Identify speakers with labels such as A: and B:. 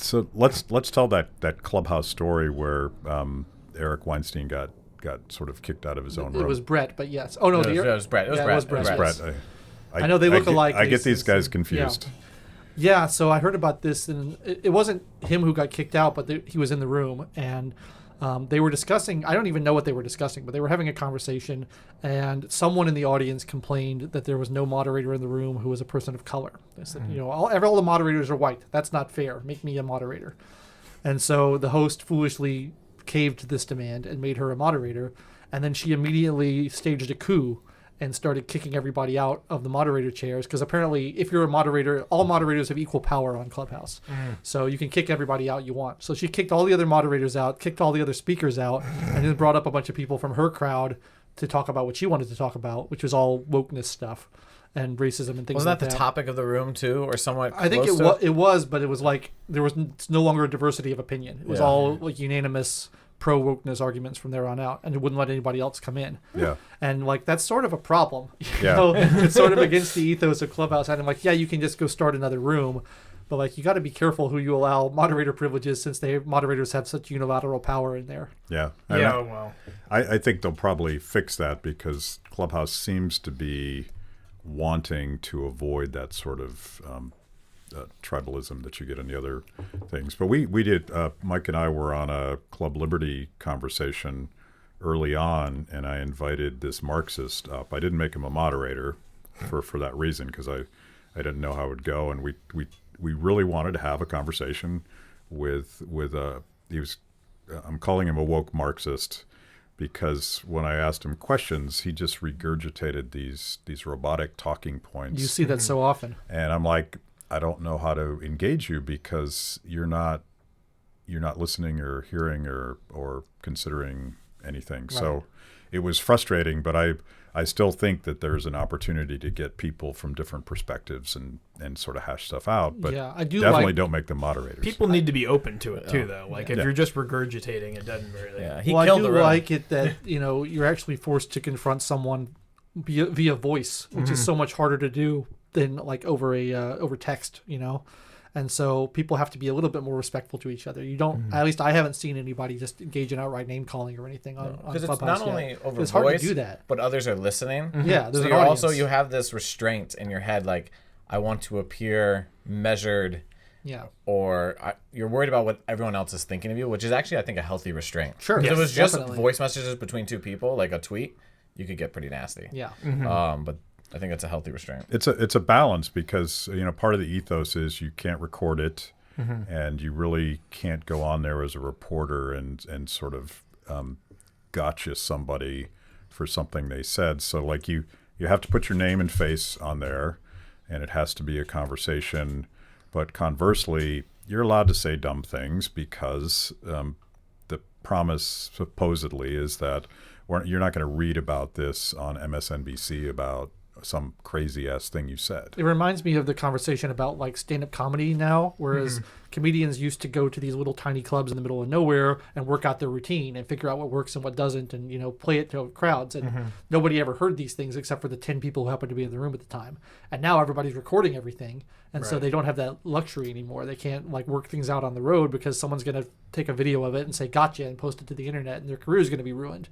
A: So let's tell that Clubhouse story where Eric Weinstein got sort of kicked out of his own room.
B: It was Brett, but yes. Oh no,
C: it was Brett. It was Brett.
B: I know they look alike.
A: I get these guys confused.
B: Yeah, so I heard about this, and it wasn't him who got kicked out, but he was in the room, and they were discussing, I don't even know what they were discussing, but they were having a conversation, and someone in the audience complained that there was no moderator in the room who was a person of color. They said, all the moderators are white. That's not fair. Make me a moderator. And so the host foolishly caved to this demand and made her a moderator, and then she immediately staged a coup and started kicking everybody out of the moderator chairs, because apparently if you're a moderator, all moderators have equal power on Clubhouse. So you can kick everybody out you want. So she kicked all the other moderators out, kicked all the other speakers out, and then brought up a bunch of people from her crowd to talk about what she wanted to talk about, which was all wokeness stuff and racism and things
C: Wasn't
B: like that.
C: Wasn't that the topic of the room too, or somewhat
B: I think it was, but it was like there was no longer a diversity of opinion. It was all like unanimous pro-wokeness arguments from there on out, and it wouldn't let anybody else come in.
A: Yeah.
B: And like that's sort of a problem. You know? It's sort of against the ethos of Clubhouse. And I'm like, yeah, you can just go start another room, but like you got to be careful who you allow moderator privileges, since moderators have such unilateral power in there.
A: Yeah. I think they'll probably fix that, because Clubhouse seems to be wanting to avoid that sort of tribalism that you get in the other things. But we did, Mike and I were on a Club Liberty conversation early on, and I invited this Marxist up. I didn't make him a moderator for that reason, because I didn't know how it would go. And we really wanted to have a conversation with he was, I'm calling him a woke Marxist, because when I asked him questions, he just regurgitated these robotic talking points.
B: You see that so often.
A: And I'm like, I don't know how to engage you, because you're not listening or hearing or considering anything. Right. So it was frustrating, but I still think that there's an opportunity to get people from different perspectives and sort of hash stuff out. But
B: I do
A: definitely don't make them moderators.
D: People need to be open to it too, though. Like if you're just regurgitating, it doesn't really.
C: Yeah,
B: I do like it that you're actually forced to confront someone via voice, which is so much harder to do than like over text, and so people have to be a little bit more respectful to each other. You don't, at least I haven't seen anybody just engage in outright name calling or anything on Clubhouse.
C: Because it's not only over
B: it's
C: voice,
B: hard to do that,
C: but others are listening.
B: Yeah,
C: so you have this restraint in your head, like I want to appear measured.
B: Yeah.
C: Or you're worried about what everyone else is thinking of you, which is actually, I think, a healthy restraint.
B: Sure.
C: If it was just
B: definitely.
C: Voice messages between two people, like a tweet, you could get pretty nasty.
B: Yeah.
C: But I think it's a healthy restraint.
A: It's a balance, because part of the ethos is you can't record it, and you really can't go on there as a reporter and sort of gotcha somebody for something they said. So like you have to put your name and face on there, and it has to be a conversation. But conversely, you're allowed to say dumb things, because the promise supposedly is that you're not going to read about this on MSNBC about some crazy ass thing you said.
B: It reminds me of the conversation about like stand-up comedy now, whereas comedians used to go to these little tiny clubs in the middle of nowhere and work out their routine and figure out what works and what doesn't, and play it to crowds, and nobody ever heard these things except for the 10 people who happened to be in the room at the time. And now everybody's recording everything, and so they don't have that luxury anymore. They can't like work things out on the road, because someone's going to take a video of it and say gotcha and post it to the internet, and their career is going to be ruined.